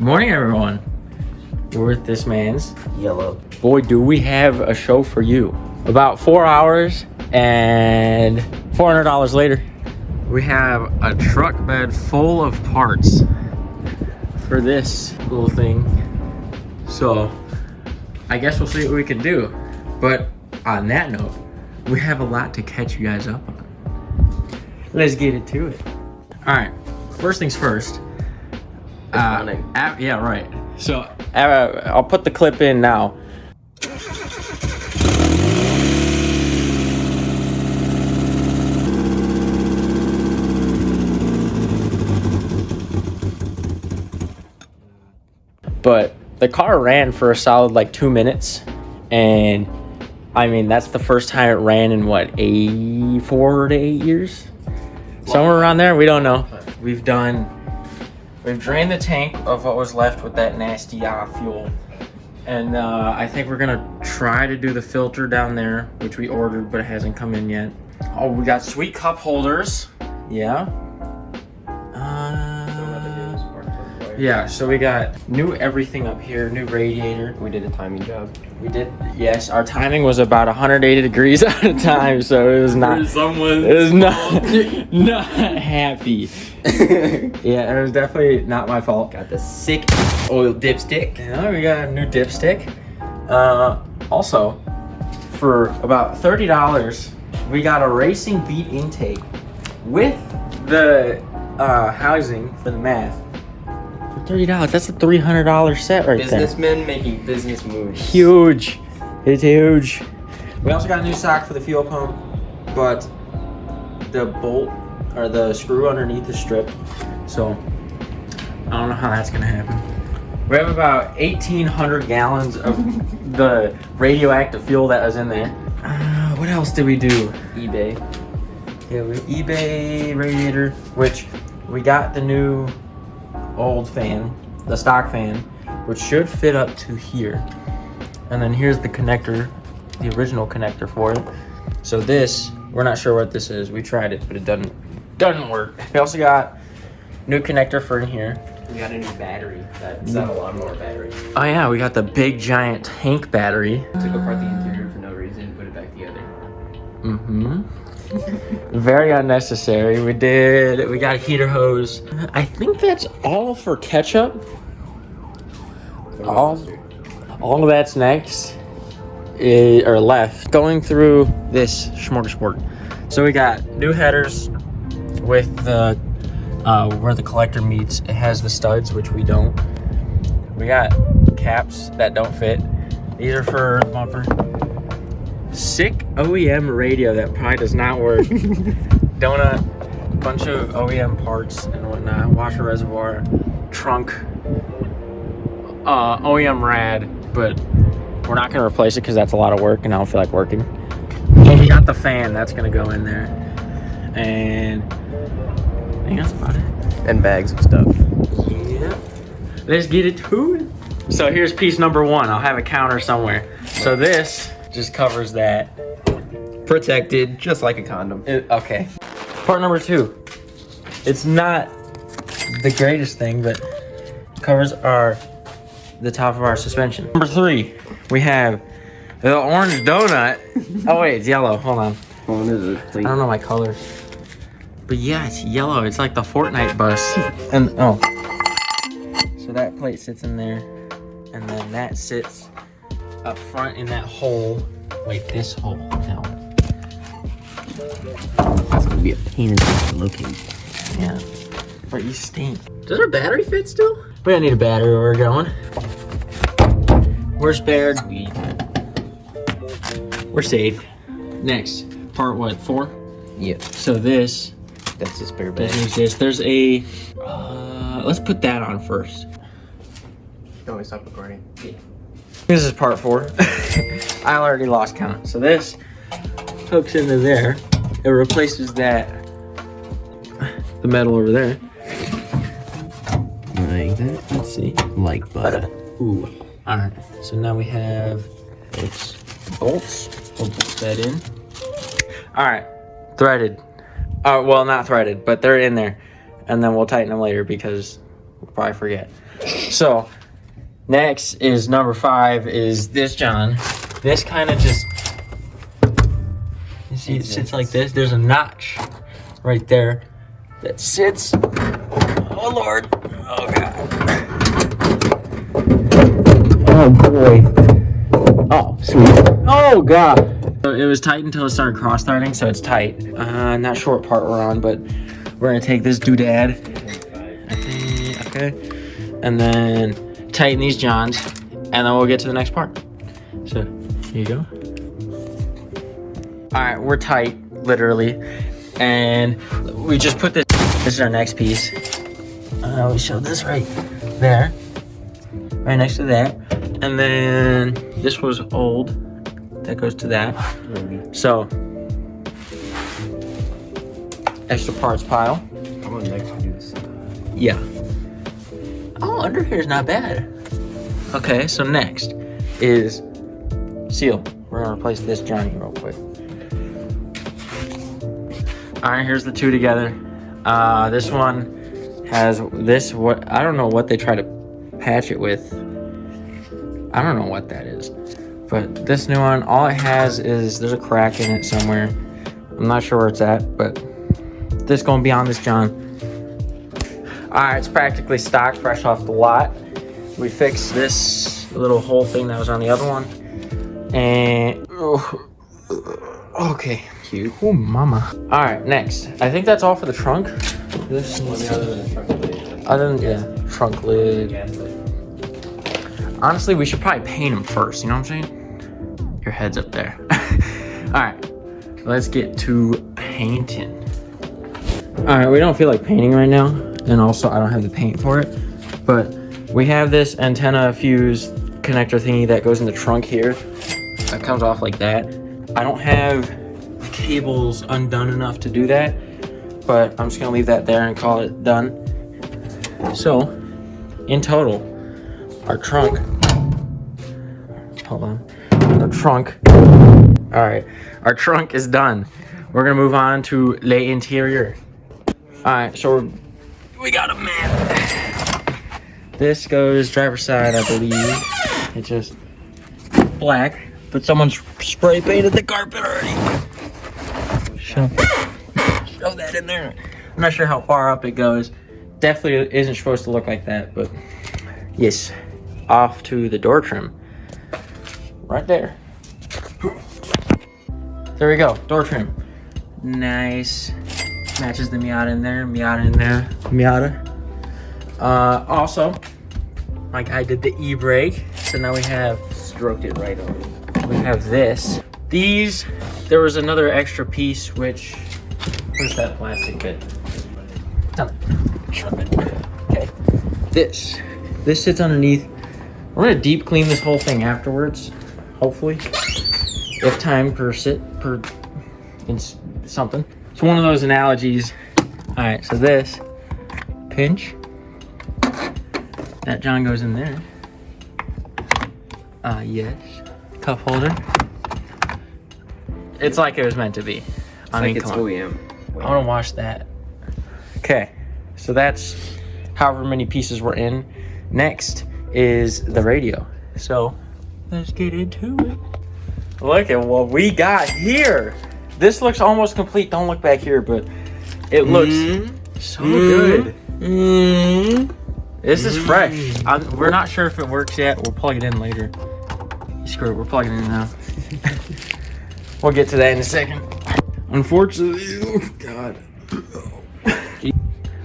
Good morning, everyone. We're with this man's yellow. Boy, do we have a show for you. About 4 hours and $400 later, we have a truck bed full of parts for this little thing. So I guess we'll see what we can do. But on that note, we have a lot to catch you guys up on. Let's get into it. All right, first things first. Yeah, right. So I'll put the clip in now. But the car ran for a solid like 2 minutes, and I mean that's the first time it ran in what, 4 to 8 years, somewhere around there. We don't know. We've drained the tank of what was left with that nasty fuel, and I think we're gonna try to do the filter down there, which we ordered but it hasn't come in yet. Oh, we got sweet cup holders. Yeah, so we got new everything up here, new radiator. We did a timing job. We did, yes. Our timing was about 180 degrees out of time, so it was not. It was not happy. Yeah, it was definitely not my fault. Got the sick oil dipstick. Yeah, we got a new dipstick. Also, for about $30, we got a Racing Beat intake with the housing for the math. $30. That's a $300 set right there. Businessmen making business moves. Huge. It's huge. We also got a new sock for the fuel pump, but the bolt or the screw underneath is stripped. So I don't know how that's gonna happen. We have about 1,800 gallons of the radioactive fuel that was in there. What else did we do? eBay. Yeah, eBay radiator, which we got the new old fan, the stock fan, which should fit up to here. And then here's the connector, the original connector for it. So this, we're not sure what this is. We tried it, but it doesn't work. We also got new connector for in here. We got a new battery. That's not a lawnmower battery. Oh yeah, we got the big giant tank battery. Took apart the interior for no reason, put it back together. Very unnecessary. We got a heater hose. I think that's all for ketchup. All of that's next or left. Going through this smorgasbord. So we got new headers with the where the collector meets. It has the studs, which we don't. We got caps that don't fit. These are for the bumper. Sick OEM radio that probably does not work. Donut, bunch of OEM parts and whatnot. Washer reservoir, trunk, OEM rad, but we're not gonna replace it because that's a lot of work and I don't feel like working. But we got the fan that's gonna go in there, and I think that's about it. And bags of stuff. Yeah. Let's get it to it. So here's piece number one. I'll have a counter somewhere. So this just covers that. Protected, just like a condom. Okay. Part number two. It's not the greatest thing, but covers the top of our suspension. Number three, we have the orange donut. Oh wait, it's yellow. Hold on. What is it? I don't know my colors. But yeah, it's yellow. It's like the Fortnite bus. And oh. So that plate sits in there, and then that sits up front in that hole. Wait, this hole. No. That's gonna be a pain in the looking. Yeah. But you stink. Does our battery fit still? We don't need a battery where we're going. We're spared. We're safe. Next, part what? 4? Yep. So this. That's the spare bag. There's a. Let's put that on first. Don't we stop recording? Yeah. This is part 4. I already lost count. So this hooks into there. It replaces the metal over there. Like that. Let's see. Like butter. Ooh. All right. So now we have bolts. We'll put that in. All right. Threaded. Well, not threaded, but they're in there. And then we'll tighten them later because we'll probably forget. So next is number 5 is this John. This kind of just, you see it sits like this. There's a notch right there that sits. Oh Lord. Oh God. Oh boy. Oh sweet. Oh God. So it was tight until it started cross-threading, so it's tight. Not sure what part we're on, but we're gonna take this doodad. I think, okay. And then tighten these Johns, and then we'll get to the next part. So, here you go. All right, we're tight, literally. And we just put this is our next piece. We showed this right there, right next to that. And then this was old. That goes to that. So, extra parts pile. I'm gonna next do this. Yeah. Oh, under here is not bad. Okay, so next is seal. We're gonna replace this journey real quick. All right, here's the two together. This one has this, what, I don't know what they try to patch it with. I don't know what that is. But this new one, all it has is, there's a crack in it somewhere. I'm not sure where it's at, but this gonna be on this John. All right, it's practically stock, fresh off the lot. We fixed this little hole thing that was on the other one. And, okay. Cute. Oh, mama. All right, next. I think that's all for the trunk. This other than, yeah, trunk lid. Honestly, we should probably paint them first, you know what I'm saying? Your head's up there. All right, let's get to painting. All right, we don't feel like painting right now. And also, I don't have the paint for it. But we have this antenna fuse connector thingy that goes in the trunk here. That comes off like that. I don't have the cables undone enough to do that. But I'm just gonna leave that there and call it done. So, in total, our trunk, hold on, our trunk, all right, our trunk is done. We're gonna move on to the interior. All right, so we got a man. This goes driver's side, I believe. It's just black, but someone's spray painted the carpet already. Show that in there. I'm not sure how far up it goes. Definitely isn't supposed to look like that, but yes. Off to the door trim. Right there. There we go, door trim. Nice. Matches the Miata in there, Miata in there, Miata. Also, my guy did the e-brake, so now we have, Stroked it right on. we have this. These, there was another extra piece, which, where's that plastic bit? Okay, this sits underneath. We're gonna deep clean this whole thing afterwards, hopefully, if time something. It's one of those analogies. All right, so this pinch, that John goes in there. Yes, cup holder. It's like it was meant to be. I mean, like it's come on. OEM. I want to wash that. Okay, so that's however many pieces we're in. Next is the radio. So let's get into it. Look at what we got here. This looks almost complete. Don't look back here, but it looks so good. This is fresh. We're not sure if it works yet. We'll plug it in later. Screw it, we're plugging it in now. We'll get to that in a second. Unfortunately, oh God.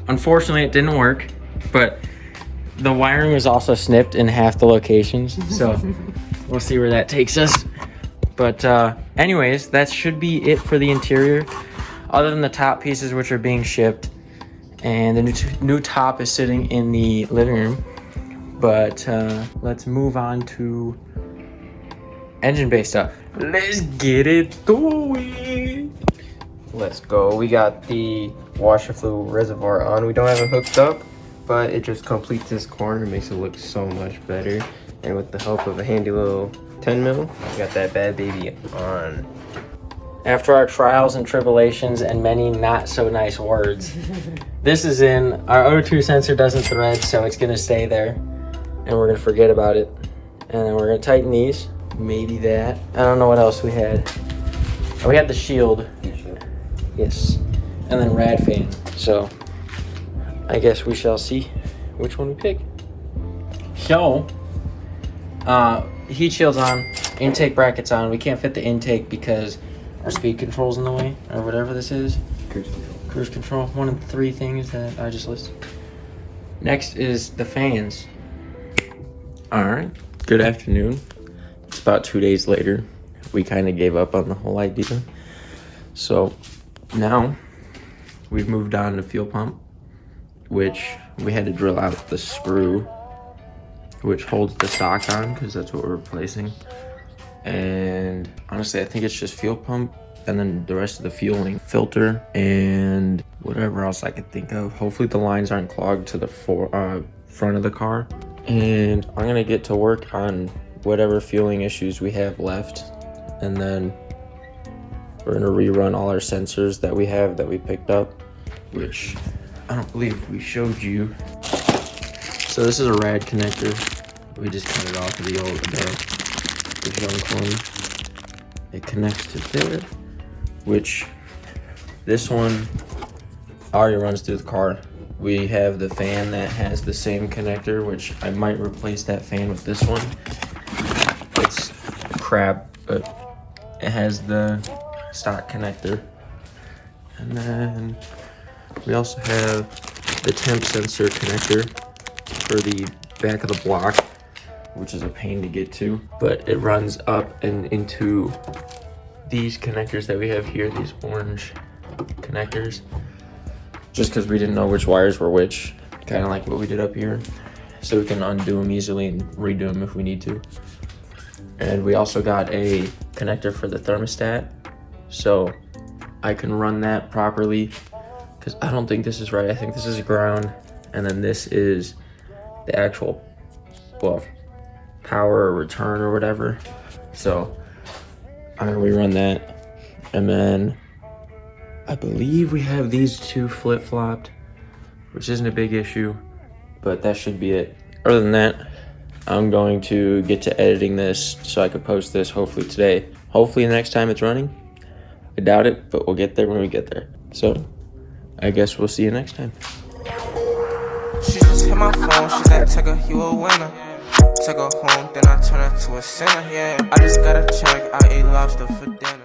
Unfortunately, it didn't work, but the wiring was also snipped in half the locations, so we'll see where that takes us. But anyways, that should be it for the interior, other than the top pieces which are being shipped, and the new top is sitting in the living room. But let's move on to engine bay stuff. Let's get it going. Let's go. We got the washer fluid reservoir on. We don't have it hooked up, but it just completes this corner, makes it look so much better. And with the help of a handy little 10 mil, we got that bad baby on. After our trials and tribulations and many not so nice words, this is in. Our O2 sensor doesn't thread, so it's gonna stay there, and we're gonna forget about it. And then we're gonna tighten these. Maybe that. I don't know what else we had. Oh, we had the shield. Yes. And then rad fan. So I guess we shall see which one we pick. So, heat shield's on, intake bracket's on. We can't fit the intake because our speed control's in the way, or whatever this is. Cruise control. One of the 3 things that I just listed. Next is the fans. All right. Good afternoon. It's about 2 days later. We kind of gave up on the whole idea. So now we've moved on to fuel pump, which we had to drill out the screw which holds the stock on, because that's what we're replacing. And honestly, I think it's just fuel pump and then the rest of the fueling filter and whatever else I could think of. Hopefully the lines aren't clogged to the front of the car. And I'm gonna get to work on whatever fueling issues we have left, and then we're gonna rerun all our sensors that we have that we picked up, which I don't believe we showed you. So this is a rad connector. We just cut it off of the old the junk one. It connects to there, which this one already runs through the car. We have the fan that has the same connector, which I might replace that fan with this one. It's crap, but it has the stock connector. And then we also have the temp sensor connector for the back of the block, which is a pain to get to, but it runs up and into these connectors that we have here, these orange connectors, just because we didn't know which wires were which, kind of like what we did up here, so we can undo them easily and redo them if we need to. And we also got a connector for the thermostat, so I can run that properly, because I don't think this is right. I think this is ground, and then this is the actual, well, power or return or whatever. So I'm gonna rerun that, and then I believe we have these 2 flip-flopped, which isn't a big issue, but that should be it. Other than that, I'm going to get to editing this so I can post this hopefully today. Hopefully next time it's running. I doubt it, but we'll get there when we get there. So I guess we'll see you next time. She just hit my phone, she said, Tugger, you a winner. Took her home, then I turn her to a sinner, yeah. I just got a check, I ate lobster for dinner.